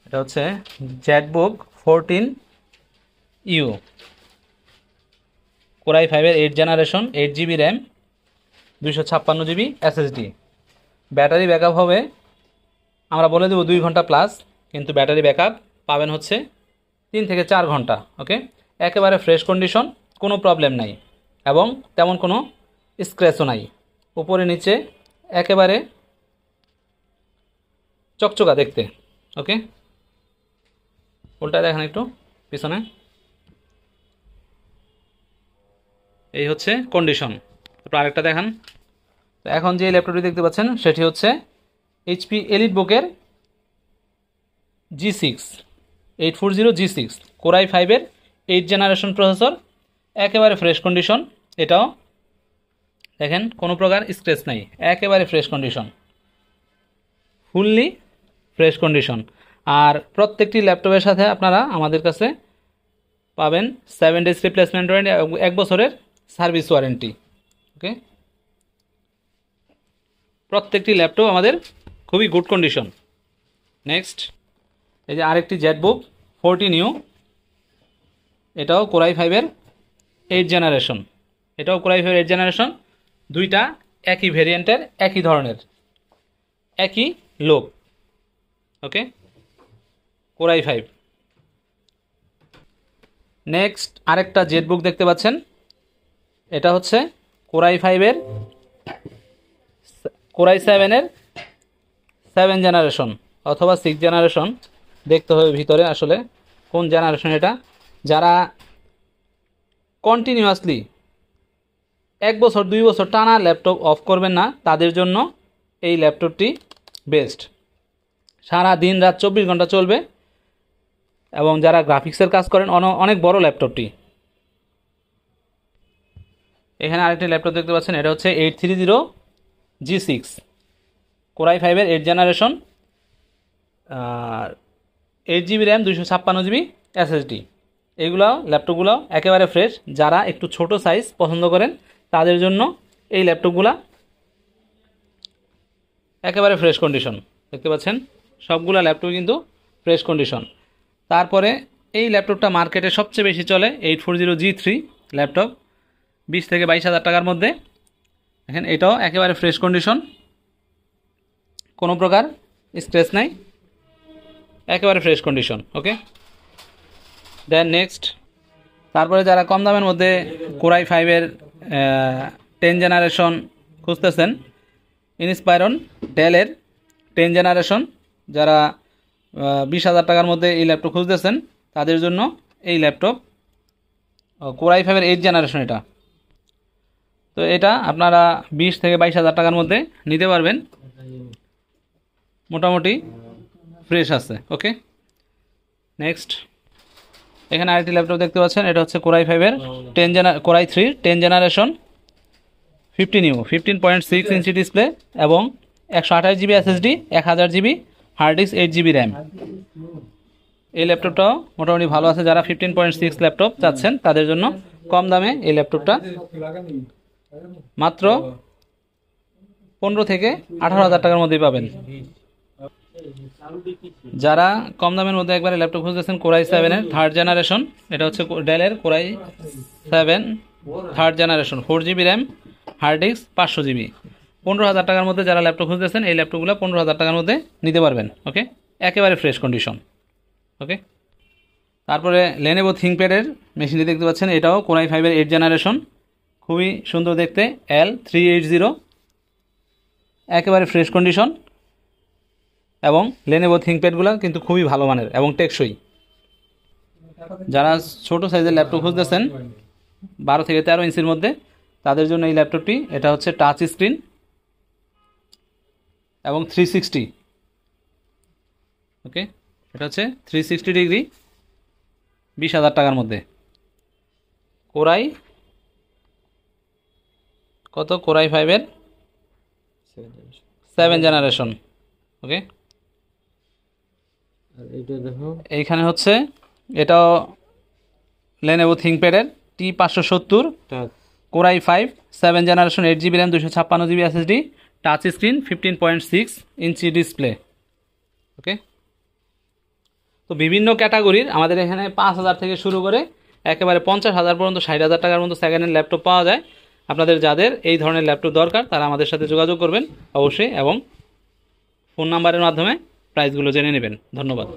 এটা হচ্ছে ZBook 14U core i 5-এর 8 generation, 8 GB RAM, 256 GB SSD। Battery backup হবে, আমরা বলে দেবো 2 ঘন্টা প্লাস, কিন্তু ব্যাটারি ব্যাকআপ পাবেন হচ্ছে 3 থেকে 4 ঘন্টা। ওকে, একেবারে ফ্রেশ কন্ডিশন, কোনো প্রবলেম নাই এবং তেমন কোনো স্ক্র্যাচও নাই। উপরে নিচে একেবারে চকচকা দেখতে। ওকে, উল্টা দেখেন একটু পিছনে, এই হচ্ছে কন্ডিশন। তারপর আরেকটা দেখান। তো এখন যে ল্যাপটপটি দেখতে পাচ্ছেন সেটি হচ্ছে এইচপি এলিটবুকের G6 840 G6 কোরাই 5-এর 8 জেনারেশন প্রসেসর, একেবারে ফ্রেশ কন্ডিশন। এটাও দেখেন কোনো প্রকার স্ক্র্যাচ নাই, একেবারে fresh condition, fully fresh condition. আর প্রত্যেকটি ল্যাপটপের সাথে আপনারা আমাদের কাছে পাবেন 7 days রিপ্লেসমেন্ট ওয়ারেন্টি, 1 বছরের সার্ভিস ওয়ারেন্টি। ওকে, প্রত্যেকটি ল্যাপটপ আমাদের খুবই গুড কন্ডিশন। নেক্সট, এই যে আরেকটি জেটবুক 14U, এটাও কোরাই 5-এর 8 জেনারেশন, এটাও কোরাই 5-এর 8 জেনারেশন। দুইটা একই ভেরিয়েন্টের, একই ধরনের, একই লোক। ওকে, কোরাই 5। নেক্সট আরেকটা জেটবুক দেখতে পাচ্ছেন, এটা হচ্ছে কোরাই 5-এর কোরাই 7-এর 7 জেনারেশন অথবা 6 জেনারেশন, দেখতে হবে ভিতরে আসলে কোন জেনারেশন এটা। যারা কন্টিনিউয়াসলি 1 বছর 2 বছর টানা ল্যাপটপ অফ করবেন না, তাদের জন্য এই ল্যাপটপটি বেস্ট। সারা দিন রাত 24 ঘন্টা চলবে এবং যারা গ্রাফিক্সের কাজ করেন, অনেক বড় ল্যাপটপটি। এখানে আরেকটি ল্যাপটপ দেখতে পাচ্ছেন, এটা হচ্ছে 830 G6 কোরাই 5-এর 8 generation, 8 GB RAM, 256 GB SSD। এইগুলো ল্যাপটপগুলো একেবারে ফ্রেশ। যারা একটু ছোট সাইজ পছন্দ করেন তাদের জন্য এই ল্যাপটপগুলো একেবারে ফ্রেশ কন্ডিশন। দেখতে পাচ্ছেন সবগুলো ল্যাপটপ কিন্তু ফ্রেশ কন্ডিশন। তারপরে এই ল্যাপটপটা মার্কেটে সবচেয়ে বেশি চলে 840 G3 ল্যাপটপ, 20 থেকে 22 হাজার টাকার মধ্যে। দেখেন এটাও একেবারে ফ্রেশ কন্ডিশন, কোনো প্রকার স্ক্র্যাচ নাই, একেবারে ফ্রেশ কন্ডিশন। ওকে, দেন নেক্সট, তারপরে যারা কম দামের মধ্যে কোরাই 5-এর 10 জেনারেশন খুঁজতেছেন, ইনস্পায়রন ডেলের 10 জেনারেশন, যারা 20,000 টাকার মধ্যে এই ল্যাপটপ খুঁজতেছেন তাদের জন্য এই ল্যাপটপ কোরাই 5-এর 8 জেনারেশন। এটা তো এটা আপনারা 20 থেকে 22 হাজার টাকার মধ্যে নিতে পারবেন, মোটামুটি ফ্রেশ আছে। ওকে, নেক্সট, এখানে আরেকটি ল্যাপটপ দেখতে পাচ্ছেন, এটা হচ্ছে কোরাই 5-এর কোরাই 3 10 জেনারেশন 15U 15.6 ইঞ্চি ডিসপ্লে এবং 128 GB SSD, 1000 GB hard disk, 8 GB RAM. এই ল্যাপটপটাও মোটামুটি ভালো আছে। যারা 15.6 ল্যাপটপ চাচ্ছেন তাদের জন্য কম দামে এই ল্যাপটপটা মাত্র 15 থেকে 18 হাজার টাকার মধ্যেই পাবেন। যারা কম দামের মধ্যে একবারে ল্যাপটপ খুঁজতেছেন কোরাই 7-এর 3rd জেনারেশন, এটা হচ্ছে ডেলের core i 7 3rd generation, 4 GB RAM, hard disk, 500 GB। 15,000 টাকার মধ্যে যারা ল্যাপটপ খুঁজতেছেন এই ল্যাপটপগুলো 15,000 টাকার মধ্যে নিতে পারবেন। ওকে, একেবারে ফ্রেশ কন্ডিশন। ওকে, তারপরে লেনোভো থিংকপ্যাডের মেশিনটি দেখতে পাচ্ছেন, এটাও কোরাই 5-এর 8 জেনারেশন, খুবই সুন্দর দেখতে, L380, একেবারে ফ্রেশ কন্ডিশন। এবং লেনোভো থিংকপ্যাডগুলো কিন্তু খুবই ভালো মানের এবং টেকসই। যারা ছোট সাইজের ল্যাপটপ খুঁজতেছেন 12 থেকে 13 ইঞ্চির মধ্যে, তাদের জন্য এই ল্যাপটপটি। এটা হচ্ছে টাচ স্ক্রিন এবং 360। ওকে, এটা হচ্ছে 360 ডিগ্রি, 20,000 টাকার মধ্যে। কোরাই কত? Core i 5-এর 7 generation. ওকে, এইখানে হচ্ছে এটাও লেনোভো থিংকপ্যাডের T570 core i 5 7 generation, 8 GB RAM, 256 GB SSD, touch screen, 15.6 ইঞ্চি ডিসপ্লে। ওকে, তো বিভিন্ন ক্যাটাগরির আমাদের এখানে 5,000 থেকে শুরু করে একেবারে 50,000 পর্যন্ত 60,000 টাকার মতো সেকেন্ড হ্যান্ড ল্যাপটপ পাওয়া যায়। আপনাদের যাদের এই ধরনের ল্যাপটপ দরকার তারা আমাদের সাথে যোগাযোগ করবেন অবশ্যই, এবং ফোন নাম্বারের মাধ্যমে প্রাইসগুলো জেনে নেবেন। ধন্যবাদ।